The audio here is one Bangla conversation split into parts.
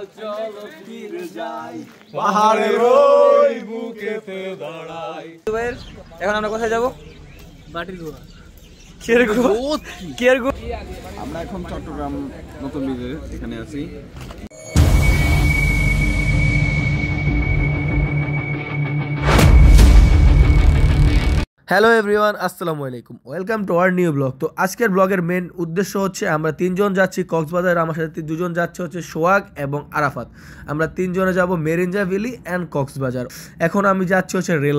চলো ফিরে যাই পাহাড়ের ওই বুকেতে দাঁড়াই। এখন আমরা কোথায় যাবো? বাটির গোয়া। আমরা এখন চট্টগ্রাম নতুন ব্রিজে এখানে আছি। হ্যালো এভরিওয়ান, আসসালামু আলাইকুম, welcome to our new blog. তো আজকের ব্লগের মেন উদ্দেশ্য হচ্ছে আমরা তিনজন যাচ্ছি কক্সবাজার। আমার সাথে দুজন যাচ্ছে হচ্ছে সোহাগ এবং আরাফাত। আমরা তিনজনে যাব মেরিঞ্জা ভ্যালি অ্যান্ড কক্সবাজার। এখন আমি যাচ্ছি হচ্ছে রেল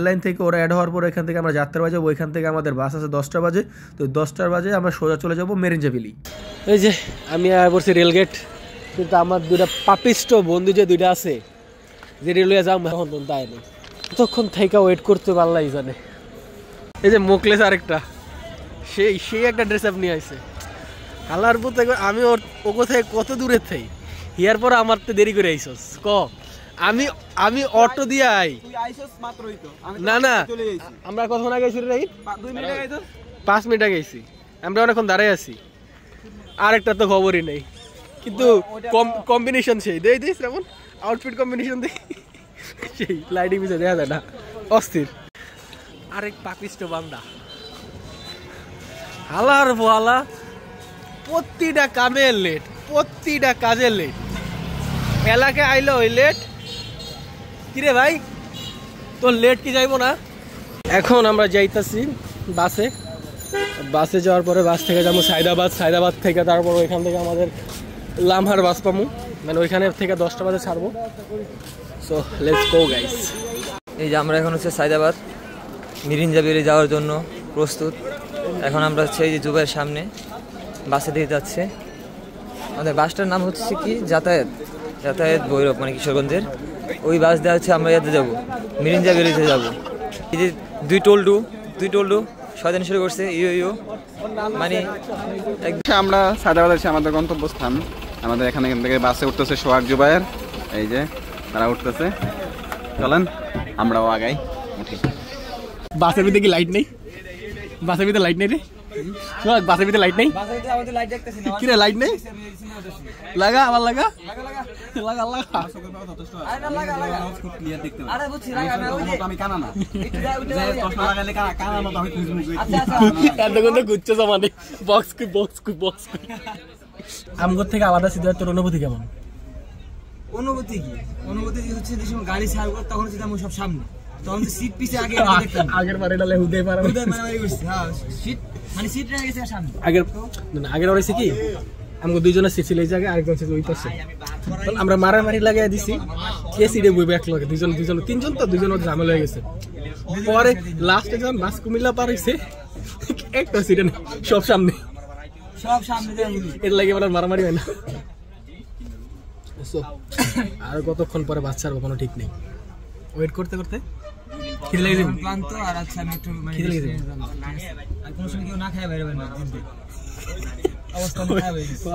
লাইন থেকে ওরা অ্যাড হওয়ার পর এখান থেকে আমরা যাত্রা বাজে, ওইখান থেকে আমাদের বাস আছে 10টা বাজে। তো 10টার বাজে আমরা সোজা চলে যাব মেরিঞ্জা ভ্যালি। এই যে আমি বলছি রেলগেট, কিন্তু আমার দুইটা পাপিষ্ট বন্ধু যে দুইটা আছে যে রেলওয়ে যাও এখন পর্যন্ত আয়নি। কতক্ষণ থেকে ওয়েট করতে পারলাই জানে। এই যে মোকলেস আরেকটা সেই একটা ড্রেস আপ নিয়ে আসছে হালার পুত। আমি ও কোথায় কত দূরের থেকে ইয়ার পর আমার তো দেরি করে আইসস আমি অটো দিয়ে আই না আমরা কতক্ষণ আগে গেছি রে? 5 মিনিট আগে গেছি। আমরা অনেকক্ষণ দাঁড়াই আছি। আরেকটা তো খবরই নেই, কিন্তু কম্বিনেশন সেই দেই শ্রাবণ আউটফিট কম্বিনেশন দেই সেই লাইটিং পিছিয়ে দেখা যায় না, অস্থির। আরেক পাপিষ্ট বান্দা হালার ভালা, প্রতিটা কামের লেট, প্রতিটা কাজের লেট। এলাকায় আইলো ওই লেট। কিরে ভাই তোর লেট কি যাইবো না? এখন আমরা যাইতাছি বাসে যাওয়ার পরে বাস থেকে যাবো সায়দাবাদ থেকে তারপর ওইখান থেকে আমাদের লামহার বাস পাবো, মানে ওইখানে থেকে 10টা বাজে ছাড়বো। So let's go guys. এই যে আমরা এখন হচ্ছে সায়দাবাদ মেরিঞ্জা ভ্যালি যাওয়ার জন্য প্রস্তুত। এখন আমরা হচ্ছে এই যে জুবাইয়ের সামনে বাসে দিয়ে যাচ্ছে। আমাদের বাসটার নাম হচ্ছে কি যাতায়াত ভৈরব, মানে কিশোরগঞ্জের। ওই বাস দেওয়া হচ্ছে আমরা ইয়াতে যাবো, মেরিঞ্জা ভ্যালিতে যাবো। এই যে দুই টোল্ডু শয়তানি শুরু করছে ইয়ো মানে আমরা সায়দাবাদ আছি, আমাদের গন্তব্যস্থান। আমাদের এখান থেকে বাসে উঠতেছে সোহাগ জুবাইর, এই যে তারা উঠতেছে। চলেন আমরাও আগাই, উঠি। বাসের ভিতরে কি লাইট নেই? বাসের ভিতরে লাইট নেই রে? বাসের ভিতরে লাইট নেই? কি রে লাইট নেই? লাগা আবার লাগা। আমগর থেকে আলাদা সিদ্ধ। তোর অনুভূতি কেমন? অনুভূতি হচ্ছে গাড়ি ছাড় তখন সব সামনে, তখন সিট পিছে আগে আগের বারে ডালে হুদে পারে সিট মানে সিট রেখে গেছে সামনে। আগের হইছে কি আমগো দুইজনের সিট ছিল এই জায়গায়, আরেকজন সিট ওই পাশে। আমরা মারামারি লাগাই দিছি কে সিটে বইবে এক লগে, দুইজন তিনজন তো দুইজনের ঝামেলা হয়ে গেছে। পরে লাস্টে যখন বাস কুমিল্লা পার হইছে একটা সিটে সব সামনে এর লাগে আমার মারামারি হয় না। আর কতক্ষণ পরে বাস ছাড়বো কোনো ঠিক নেই। ওয়েট করতে খিদে লেগে যাবে, ক্লান্ত। আর আচ্ছা আমি একটু খিদে লেগে যাবে। আর কোনো সময় কেউ না খায় বাইরে না অবস্থা খারাপ হয়ে গেছে।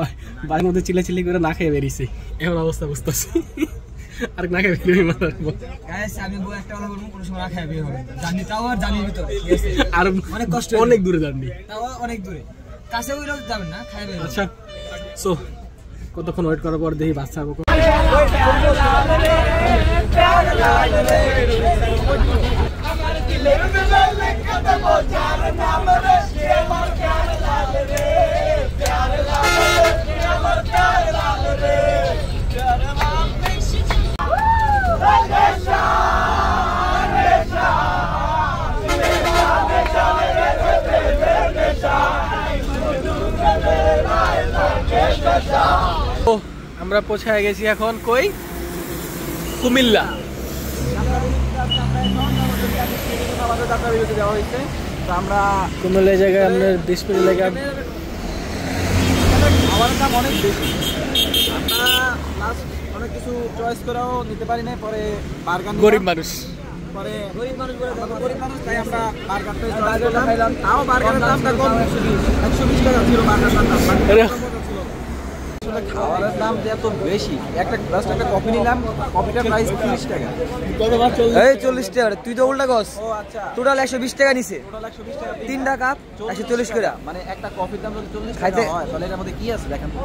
বাড়ির মধ্যে চিল্লাচিল্লি করে না খেয়ে বেরিয়েছে, এখন অবস্থা বুঝতেছি। আর না খেয়ে বেরিয়ে গাইস আমি একটা কথা বলবো, কোনো সময় না খায় বের হবে জানি, তাও আর জানির ভিতরে আর অনেক কষ্ট, অনেক দূরে জানি, তাও অনেক দূরে, কাছে ওইটাও যাবেন না খায় বের। আচ্ছা সো কতক্ষণ ওয়েট করার পর দেখি বাস ছাড়বো। আমরা পৌঁছায় গেছি এখন কই? কুমিল্লা। আমরা কুমিল্লা জায়গায় আপনার ডিসপ্লে লেখা খাবারের দাম অনেক বেশি। আমরা লাস্ট অনেক কিছু চয়েস করেও নিতে পারি না, পরে বার্গার গরিব মানুষ তাই আমরা বার্গারটা খাইলাম। তাও বার্গারের দামটা কম, 120 টাকা ছিল বার্গারটার দাম। খাবারের দাম যে এত বেশি, একটা কফি নিলাম, কফিটার প্রাইস 30 টাকা। এই 40 টাকা, তুই তো উল্টা গস। ও আচ্ছা, টোটাল 120 টাকা নিছে। টোটাল 120 টাকা, 3টা কাপ 140 করে। মানে একটা কফির দাম যদি 40 টাকা হয় তাহলে এর মধ্যে কি আছে দেখেন তো?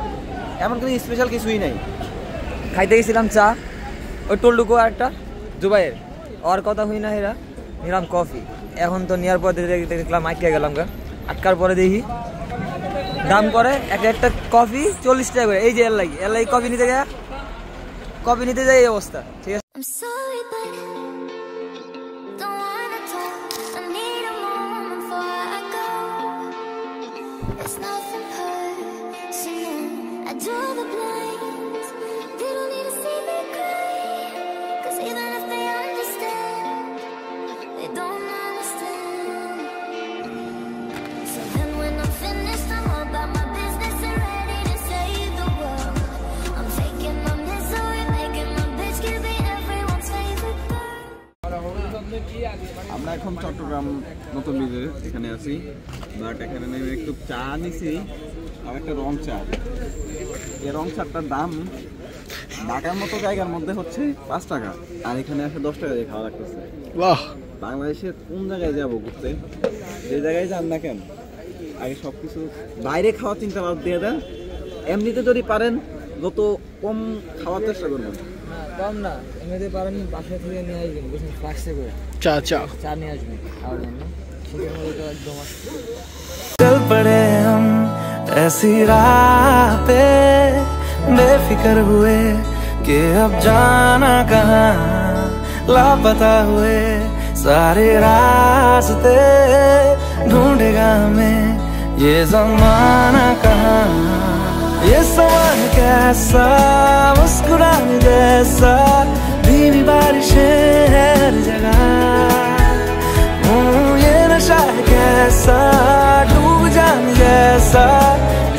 এমন কোনো স্পেশাল কিছুই নাই। খাইতে গেছিলাম চা, ওই টুলটুকু আর একটা জুবাইয়ের ওর কথা হই না, এরা নিলাম কফি। এখন তো নেওয়ার পর দেখলাম আটকে গেলাম গা, আটকার পরে দেখি দাম করে একটা কফি 40 টাকা করে। এই যে এর লাগি কফি নিতে যাই এই অবস্থা, ঠিক আছে। I'm sorry, but don't wanna talk. I need a moment before I go. It's nothing personal. I draw the blinds. They don't need to see me cry. 'Cause even if they understand, they don't understand. So then when I'm finished, I'm all about my business and ready to save the world. I'm taking my misery, making my bitch give me everyone's favorite girl. আমরা এখন চট্টগ্রাম নতুন ব্রিজের এখানে আছি, বাট এখানে নেমে একটু চা নিছি আর একটা রং চা। এই রং চাটার দাম ঢাকার মতো জায়গার মধ্যে হচ্ছে 5 টাকা, আর এখানে আসে 10 টাকা দিয়ে খাওয়া লাগতেছে। বাহ, বাংলাদেশের কোন জায়গায় যাবো ঘুরতে, যে জায়গায় যান না কেন আগে সব কিছু বাইরে খাওয়া চিন্তা বাদ দিয়ে দেন। এমনিতে যদি পারেন যত কম খাওয়ার চেষ্টা করবেন। না কম না, এমনিতে পারেন বাসা থেকে নিয়ে আসবেন, বুঝছেন, ফ্লাক্সে করে চা চা নিয়ে আসবেন খাওয়ার জন্য। শীতের মধ্যে তো একদম चल पड़े हम ऐसी राह पे, बेफिक्र हुए कि अब जाना कहाँ, लापता हुए सारे रास्ते, ढूंढेगा हमें ये ज़माना कहाँ। ये समान कैसा, मुस्कुराने जैसा, धीमी बारिशें हर जगह, ये नशा है कैसा, डूब जाने जैसा,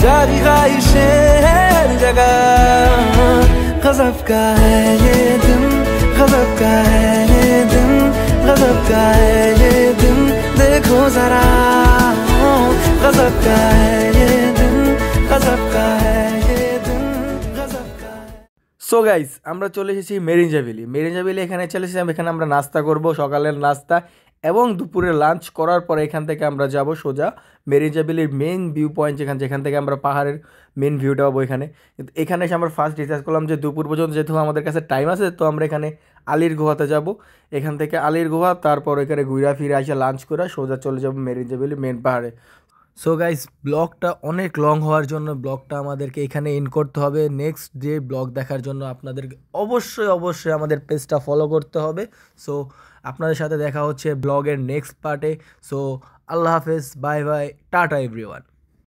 जारी ख्वाहिशें हर जगह। गज़ब का है ये दिन, गज़ब का है ये दिन, गज़ब का है ये दिन, देखो जरा, गज़ब का है ये दिन, गज़ब का है ये दिन, गज़ब का है। সো গাইস, আমরা চলে এসেছি মেরিঞ্জা ভ্যালি। এখানে চলে এসেছি, এখানে আমরা নাস্তা করব, সকালের নাস্তা এবং দুপুরে লাঞ্চ করার পরে এখান থেকে আমরা যাব সোজা মেরিঞ্জা ভ্যালির মেন ভিউ পয়েন্ট, যেখান থেকে আমরা পাহাড়ের মেন ভিউটা পাবো এখানে। কিন্তু এখানে এসে আমরা ফার্স্ট ডিসাইড করলাম যে দুপুর পর্যন্ত যেহেতু আমাদের কাছে টাইম আছে, তো আমরা এখানে আলীর গুহাতে যাব। এখান থেকে আলীর গুহা, তারপর এখানে ঘুরা ফিরে এসে লাঞ্চ করে সোজা চলে যাব মেরিঞ্জা ভ্যালি মেন পাহাড়ে। সো গাইস, ব্লগটা অনেক লং হওয়ার জন্য ব্লগটা আমাদেরকে এখানে এন্ড করতে হবে। নেক্সট ডে ব্লগ দেখার জন্য আপনাদেরকে অবশ্যই আমাদের পেজটা ফলো করতে হবে। সো আপনাদের সাথে দেখা হচ্ছে ব্লগের নেক্সট পার্টে। সো আল্লাহ হাফেজ, বাই বাই, টাটা এভরিওয়ান।